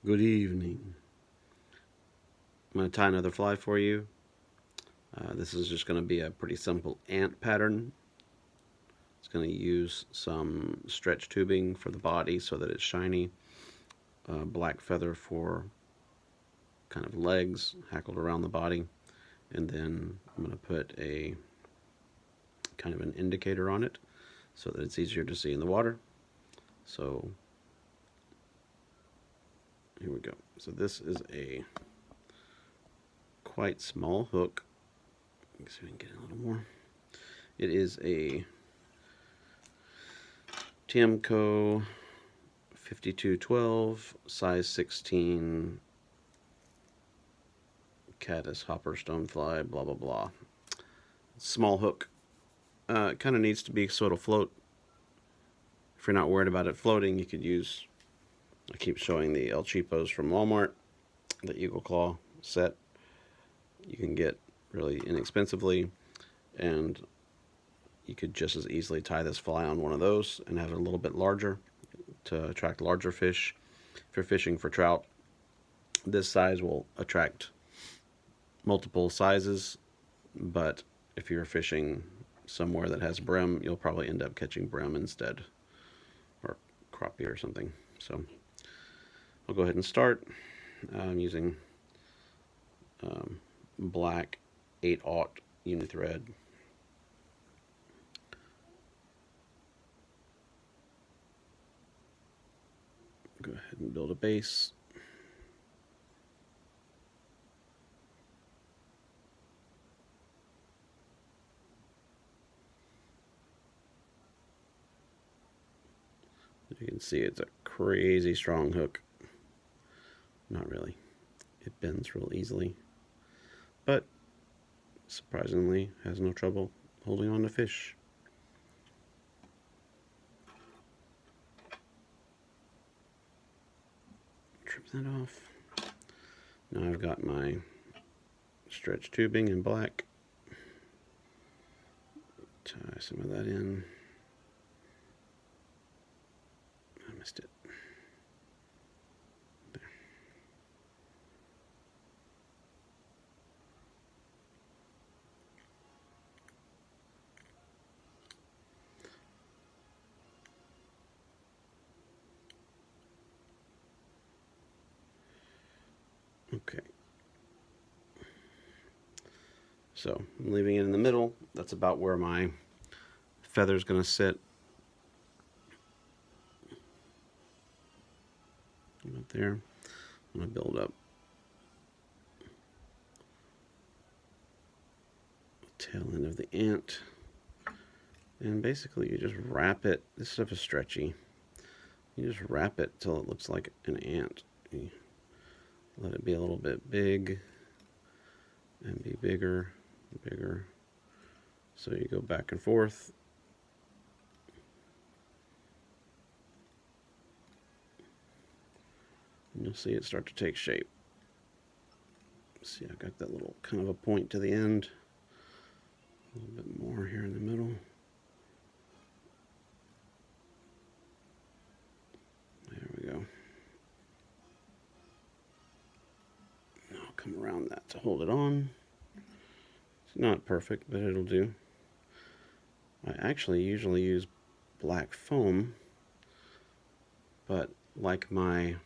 Good evening. I'm going to tie another fly for you. This is just going to be a pretty simple ant pattern. It's going to use some stretch tubing for the body so that it's shiny. Black feather for kind of legs hackled around the body. And then I'm going to put a kind of an indicator on it so that it's easier to see in the water. So here we go. So this is a quite small hook. Let's see if we can get a little more. It is a Tamco 5212 size 16 caddis hopper stonefly, blah blah blah. Small hook. It kind of needs to be so it'll float. If you're not worried about it floating, you could use, I keep showing the El Cheapos from Walmart, the Eagle Claw set. You can get really inexpensively, and you could just as easily tie this fly on one of those and have it a little bit larger to attract larger fish. If you're fishing for trout, this size will attract multiple sizes, but if you're fishing somewhere that has brim, you'll probably end up catching brim instead, or crappie or something. So I'll go ahead and start. I'm using black 8/0 unithread. Go ahead and build a base. As you can see, it's a crazy strong hook. Not really. It bends real easily, but surprisingly has no trouble holding on to fish. Trim that off. Now I've got my stretch tubing in black. Tie some of that in. I missed it. There. Okay. So I'm leaving it in the middle. That's about where my feather's going to sit. Up there. I'm going to build up the tail end of the ant. And basically you just wrap it. This stuff is stretchy. You just wrap it till it looks like an ant. You let it be a little bit big and be bigger, bigger. So you go back and forth. And you'll see it start to take shape. See, I got that little kind of a point to the end. A little bit more here in the middle. There we go. Now I'll come around that to hold it on. It's not perfect, but it'll do. I actually usually use black foam, but like my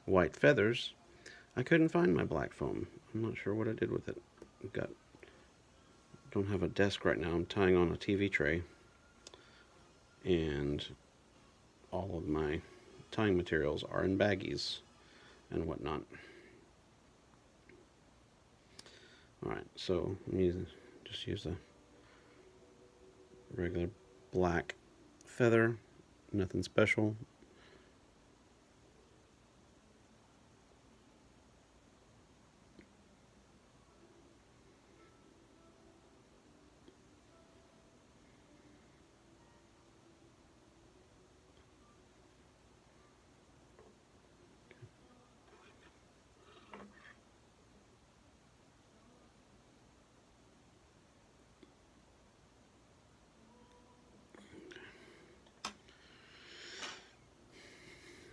white feathers, I couldn't find my black foam. I'm not sure what I did with it. Don't have a desk right now. I'm tying on a TV tray, and all of my tying materials are in baggies and whatnot. Alright, so I'm just use a regular black feather, nothing special.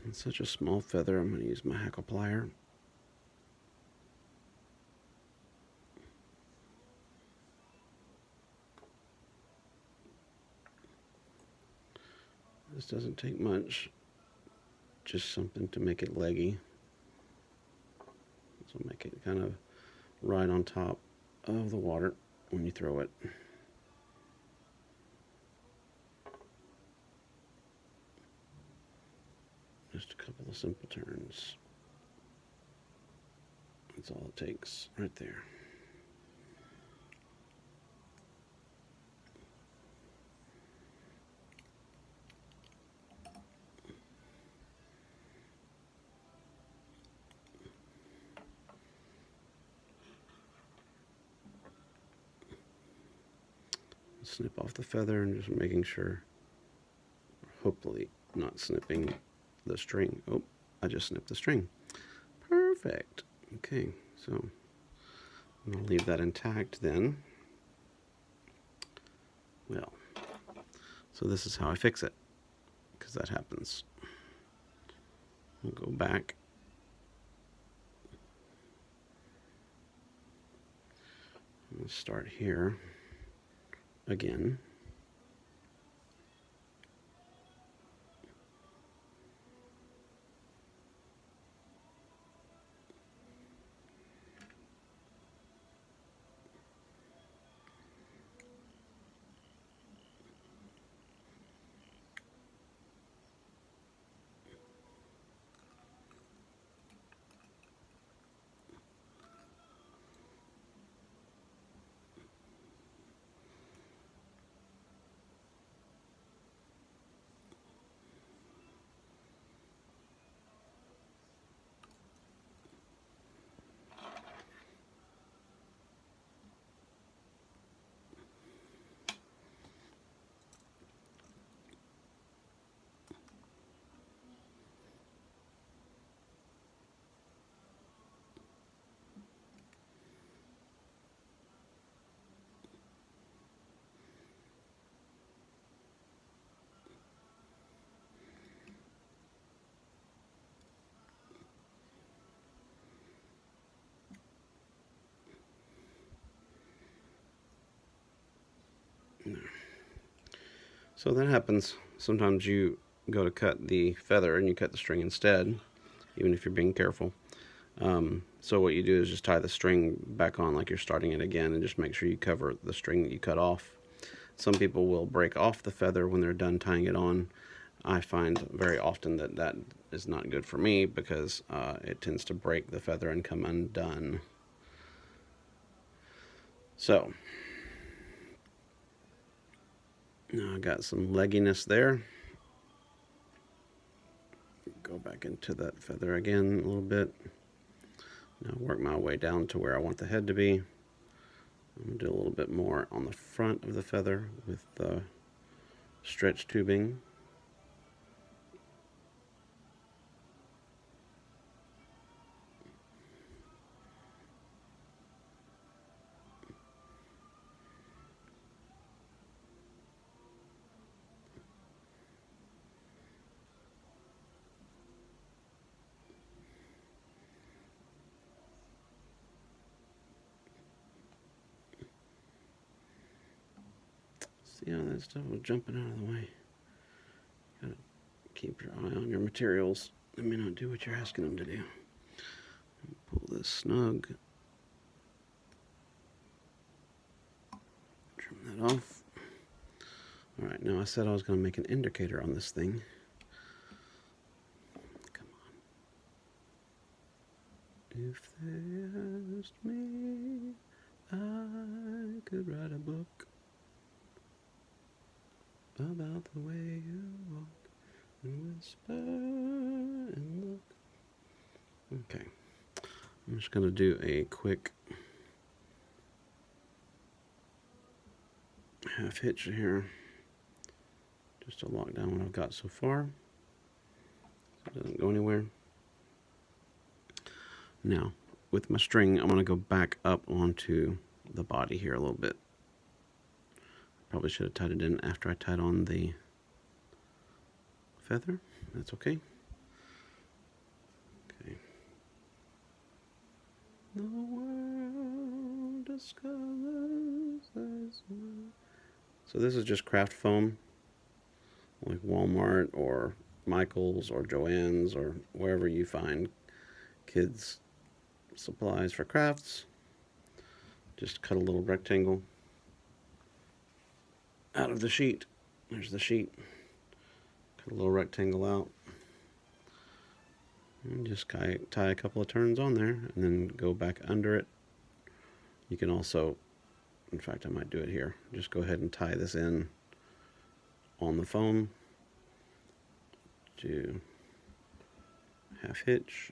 It's such a small feather, I'm going to use my hackle plier. This doesn't take much, just something to make it leggy. So make it kind of right on top of the water when you throw it. Just a couple of simple turns. That's all it takes right there. Snip off the feather and just making sure, hopefully not snipping the string. Oh, I just snipped the string. Perfect. Okay, so I'm going to leave that intact then. Well, so this is how I fix it, because that happens. I'll go back. I'm going to start here again. So that happens. Sometimes you go to cut the feather and you cut the string instead, even if you're being careful. So what you do is just tie the string back on like you're starting it again, and just make sure you cover the string that you cut off. Some people will break off the feather when they're done tying it on. I find very often that that is not good for me, because it tends to break the feather and come undone. So now I got some legginess there. Go back into that feather again a little bit. Now work my way down to where I want the head to be. I'm going to do a little bit more on the front of the feather with the stretch tubing. See how that stuff was jumping out of the way? Gotta keep your eye on your materials. They may not do what you're asking them to do. Pull this snug. Trim that off. Alright, now I said I was going to make an indicator on this thing. Come on. If they asked me, I could write a book about the way you walk and whisper and look. Okay, I'm just going to do a quick half hitch here, just to lock down what I've got so far, so it doesn't go anywhere. Now, with my string, I'm going to go back up onto the body here a little bit. Probably should have tied it in after I tied on the feather. That's okay. The world discovers there's no... So this is just craft foam, like Walmart or Michael's or Joann's or wherever you find kids' supplies for crafts. Just cut a little rectangle out of the sheet. There's the sheet. Cut a little rectangle out. And just tie a couple of turns on there and then go back under it. You can also, in fact, I might do it here. Just go ahead and tie this in on the foam to half hitch.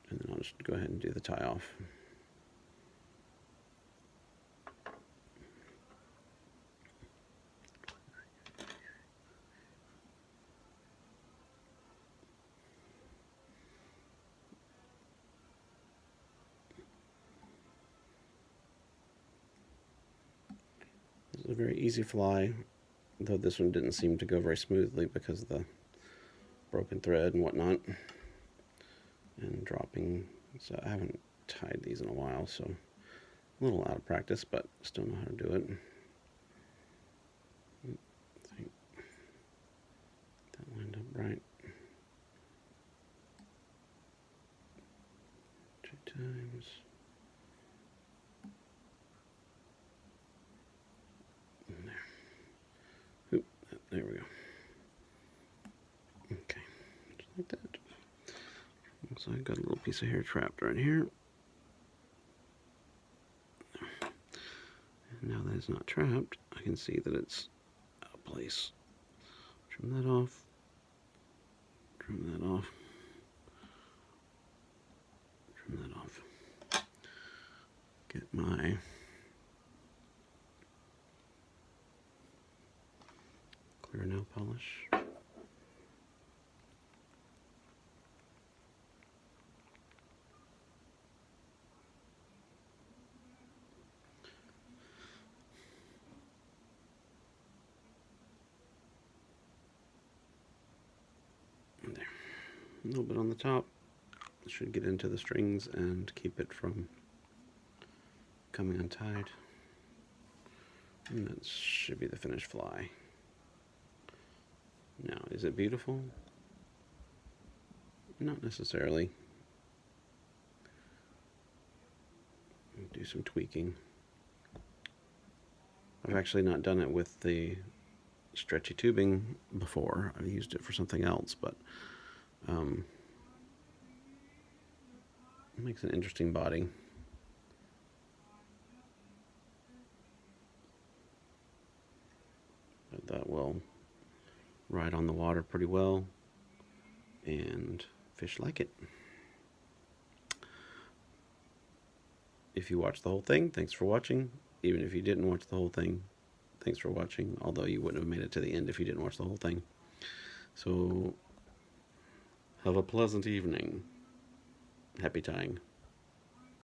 And then I'll just go ahead and do the tie off. This is a very easy fly, though this one didn't seem to go very smoothly because of the broken thread and whatnot. And dropping, so I haven't tied these in a while, so a little out of practice, but still know how to do it. I think that lined up right. 2 times. And there. Oop, there we go. Okay, just like that. So I got a little piece of hair trapped right here. And now that it's not trapped, I can see that it's out of place. Trim that off. Trim that off. Trim that off. Get my clear nail polish. There. A little bit on the top. Should get into the strings and keep it from coming untied. And that should be the finished fly. Now, is it beautiful? Not necessarily. Do some tweaking. I've actually not done it with the stretchy tubing before. I've used it for something else, but it makes an interesting body. But that will ride on the water pretty well, and fish like it. If you watched the whole thing, thanks for watching. Even if you didn't watch the whole thing, thanks for watching, although you wouldn't have made it to the end if you didn't watch the whole thing. So, have a pleasant evening. Happy tying.